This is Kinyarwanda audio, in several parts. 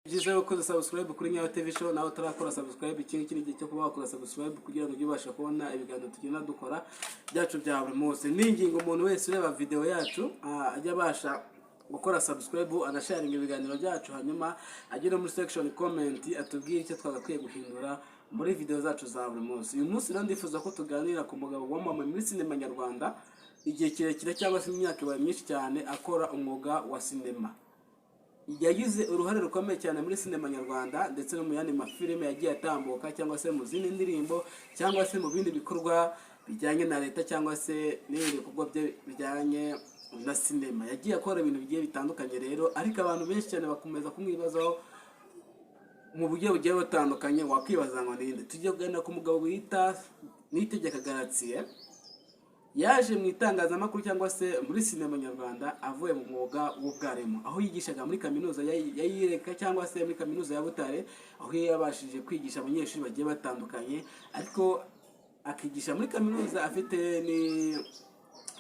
Byiza gukora subscribe kuri Nyayo TV show nawe utarakora subscribe iki gihe cyo kuba wakora subscribe kugira ngo ubashe kubona ibiganiro tugenda dukora byacu bya buri munsi. Ningingo umuntu wese ureba video yacu ajya basha gukora subscribe anasharinga ibiganiro byacu, hanyuma agire muri section comment atubwire icyo twagakwiye guhindura muri video zacu za buri munsi. Uyu munsi rero ndifuza ko tuganira ku mugabo wamamaye muri sinema nyarwanda igihe kirekire cyangwa se imyaka ibaye myinshi cyane akora umwuga wa sinema. Yagize uruhare rukomeye cyane muri sinema nyarwanda ndetse no mu yandi mafilime yagiye atambuka cyangwa se mu zindi ndirimbo cyangwa se mu bindi bikorwa bijyanye na leta cyangwa se n'ibindi bikorwa bijyanye na sinema. Yagiye akora ibintu bigiye bitandukanye rero, ariko abantu benshi cyane bakomeza kumwibazaho mu buryo bugiye butandukanye. Wakwibaza ngo ninde? Tujye kuganira ku mugabo wita Niyitegeka Gratien. Yaje mu itangazamakuru cyangwa se muri sinema nyarwanda avuye mu mwuga w'ubwarimu, aho yigishaga muri kaminuza yayireka cyangwa se muri kaminuza ya Butare, aho yabashije kwigisha abanyeshuri bagiye batandukanye, ariko akigisha muri kaminuza afite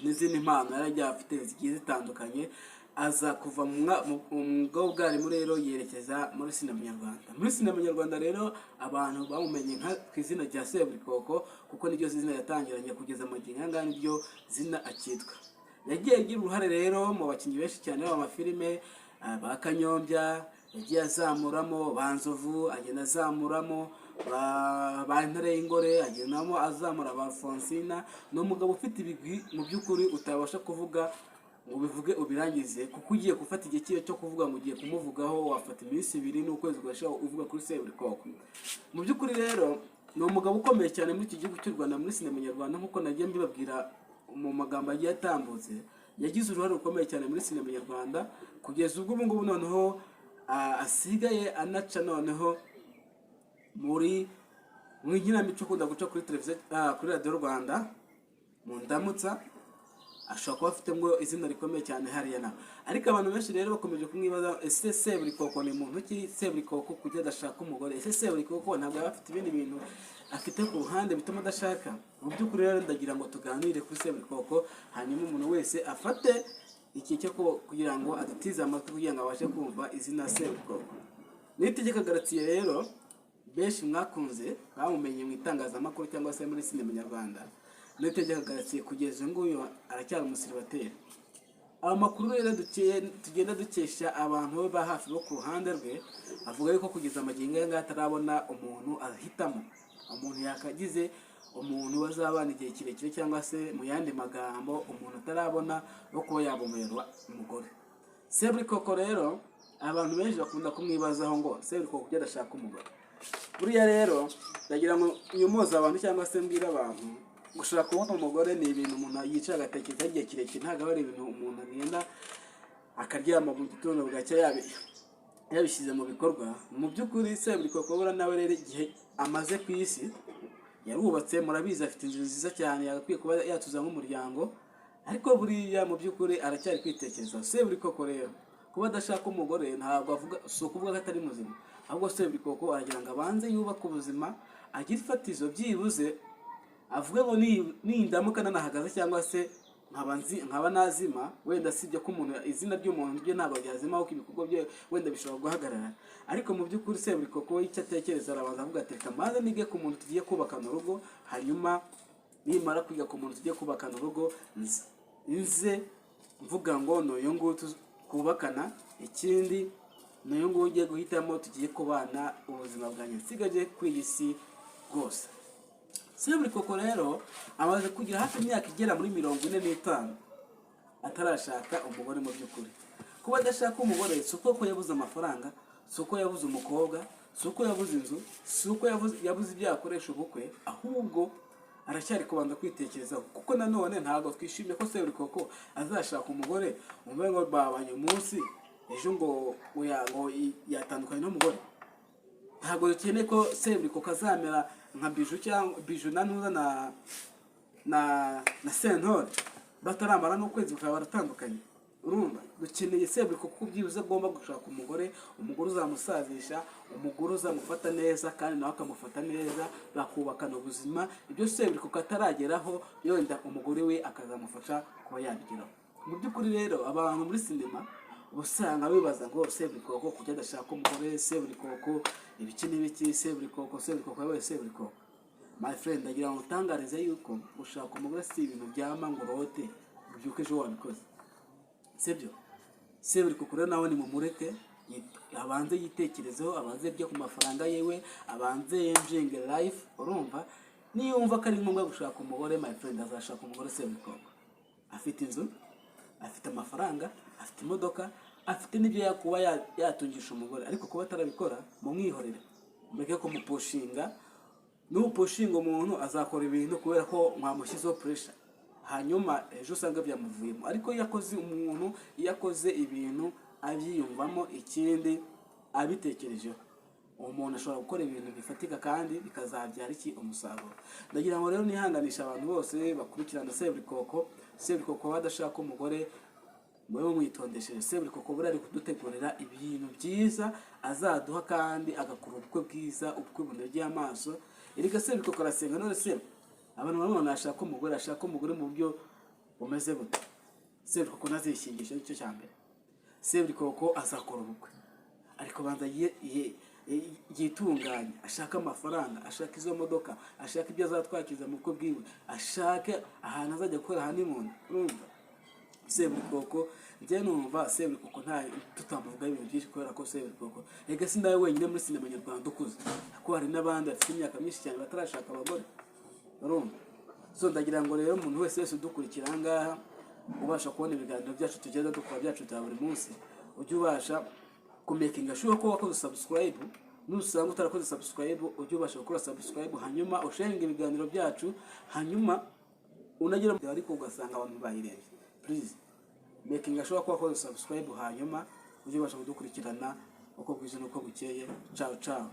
n'izindi mpano yari afite zigiye zitandukanye. Aza kuva mu mwuga w'ubwarimu rero yerekeza muri sinema nyarwanda. Muri sinema nyarwanda rero abantu bamumenye nka kwizina rya Seburikoko, kuko niryo zina yatangiranye kugeza amagingo ngana niryo zina akitwa. Yagiye agira uruhare rero mu bakinnyi benshi cyane b'amafilime, ba Kanyombya yagiye azamuramo, Banzovu agenda azamuramo, ba Ntare y'Ingore agendamo azamura, ba Fonsina. Ni umugabo ufite ibigwi mu by'ukuri utabasha kuvuga ngo bivuge ubirangize, kuko ugiye gufata igihe kiyo cyo kuvuga ngo ugiye kumuvugaho wafata iminsi 2 n'ukwezi ugashaka uvuga kuri Seburikoko. Mu by'ukuri rero ni umugabo ukomeye cyane muri iki gihugu cy'u Rwanda muri sinema nyarwanda, nkuko nagiye mbibabwira mu magambo agiye atambutse. Yagize uruhare rukomeye cyane muri sinema nyarwanda kugeza ubwo ubu ngubu noneho asigaye anaca noneho muri nkinamico ukunda guca kuri televiziyo kuri Radio Rwanda mu Ndamutsa. Ashobora kuba afite ngo izina rikomeye cyane hariya nawe, ariko abantu benshi rero bakomeje kumwibaza, ese Seburikoko ni muntu ki? Seburikoko kujya adashaka umugore? Ese Seburikoko ntabwo yaba afite ibindi bintu afite ku ruhande bituma adashaka? Mu by'ukuri rero ndagira ngo tuganire kuri Seburikoko, hanyuma umuntu wese afate iki cyo kugira ngo adutize amatwi kugira ngo abashe kumva izina Seburikoko. Niyitegeka Gratien rero benshi mwakunze bamumenye mu itangazamakuru cyangwa se muri sinema nyarwanda. Niyitegeka Gratien kugeza nguyu aracyari umusiribateri. Amakuru rero tugenda dukesha abantu ba hafi bo ku ruhande rwe avuga yuko kugeza amagingo y'anga atarabona umuntu ahitamo, umuntu yakagize umuntu bazabana igihe kirekire cyangwa se mu yandi magambo umuntu atarabona no kuba yabomerwa umugore. Seburikoko rero abantu benshi bakunda kumwibazaho ngo Seburikoko kujya adashaka umugore. Buriya rero ndagira ngo nyumoza abantu cyangwa se mbwira abantu, gushaka kubona umugore ni ibintu umuntu yicara agatekereza igihe kirekire, ntabwo ari ibintu umuntu agenda akaryama mu gitondo bwacya yabishyize mu bikorwa. Mu by'ukuri Seburikoko bura nawe rero igihe amaze ku isi yarubatse, murabizi afite inzu nziza cyane yagakwiye kuba yatuza nk'umuryango, ariko buriya mu by'ukuri aracyari kwitekereza. Seburikoko rero kuba adashaka umugore ntabwo avuga si ukuvuga ko atari muzima, ahubwo Seburikoko aragira ngo abanze yubake ubuzima, agire ifatizo byibuze avuga ngo nindamuka nanahagaze cyangwa se nkaba nazima, wenda sibyo ko umuntu izina ry'umuntu rye ntabwo ryazima aho ibikorwa bye wenda bishobora guhagarara. Ariko mu by'ukuri Seburikoko icyo atekereza arabanza avuga ati reka maze nige ku muntu tugiye kubakana urugo, hanyuma nimara kwiga ku muntu tugiye kubakana urugo nze mvuga ngo n'uyu nguyu kubakana, ikindi n'uyu nguyu ugiye guhitamo tugiye kubana ubuzima bwanjye nsigaje kuri iyi si rwose. Seburikoko rero amaze kugira hafi imyaka igera muri 45 atarashaka umugore. Mu by'ukuri kuba adashaka umugore si uko yabuze amafaranga, si uko yabuze umukobwa, si uko yabuze inzu, si uko yabuze ibyo yakoresha ubukwe, ahubwo aracyari kubanza kwitekerezaho. Kuko nanone ntabwo twishimiye ko Seburikoko azashaka umugore umwe ngo babanye umunsi ejo ngo yatandukanye n'umugore. Ntabwo dukeneye ko Seburikoko azamera nka Biju cyangwa Biju na Ntuza na Sentore bataramara n'ukwezi bakaba baratandukanye. Urumva dukeneye Seburikoko byibuze agomba gushaka umugore uzamusazisha, umugore uzamufata neza kandi nawe akamufata neza, bakubakana ubuzima. Ibyo Seburikoko atarageraho yenda umugore we akazamufasha kuba yabigeraho. Mu by'ukuri rero abantu muri sinema usanga bibaza ngo Seburikoko kujya adashaka umugore, Seburikoko ibiki n'ibiki, Seburikoko yabaye Seburikoko. My friend, ndagira ngo utangarize yuko ushaka umugore si ibintu byama ngo rote ubyuke ejo wabikoze, sibyo? Seburikoko rero nawe ni mumureke abanze yitekerezeho, abanze byo ku mafaranga yewe, abanze enjoying life. Urumva niyo wumva ko ari ngombwa gushaka umugore, my friend, azashaka umugore Seburikoko afite inzu, afite amafaranga, afite imodoka, afite n'ibyo yakuba yatungisha umugore. Ariko kuba atarabikora mu mwihorere, mureke ko mupushinga. N'upushinga umuntu azakora ibintu kubera ko mwamushyizeho pressure, hanyuma ejo usanga byamuvuyemo. Ariko yakoze umuntu yakoze ibintu abyiyumvamo, ikindi abitekerejeho, umuntu ashobora gukora ibintu bifatika kandi bikazabyara umusaruro. Ndagira ngo rero nihanganisha abantu bose bakurikirana Seburikoko badashaka umugore, mwewe mwitondesheje. Seburikoko buri ari kudutegurira ibintu byiza azaduha kandi agakora ubukwe bwiza, ubukwe bunogeye amaso. Erega Seburikoko arasenga, none se abantu bamwe ashaka umugore mu buryo bumeze bute? Seburikoko nazishingisha nicyo cyambere. Seburikoko azakora ubukwe, ariko banza yitunganya, ashaka amafaranga, ashaka izo modoka, ashaka ibyo azatwakiza mu bukwe bwiwe, ashaka ahantu azajya gukora honeymoon. Urumva Seburikoko, njye numva Seburikoko nta tutamuvuga ibintu byinshi kubera ko Seburikoko ega si nawe wenyine muri sinema nyarwanda ukuze, ko hari n'abandi bafite imyaka myinshi cyane batarashaka abagore. Urumva so ndagira ngo rero umuntu wese udukurikira ngaha ubasha kubona ibiganiro byacu tugenda dukora byacu bya buri munsi, ujye ubasha kumakinga sure ko wakoze subscribe. Nusanga utarakoze subscribe, ujye ubasha gukora subscribe, hanyuma usharinga ibiganiro byacu, hanyuma unagira ariko ugasanga abantu bayirebye. Please making sure ko wakoze subscribe, hanyuma ujye ubasha kudukurikirana uko bwije n'uko bukeye. Ciao ciao.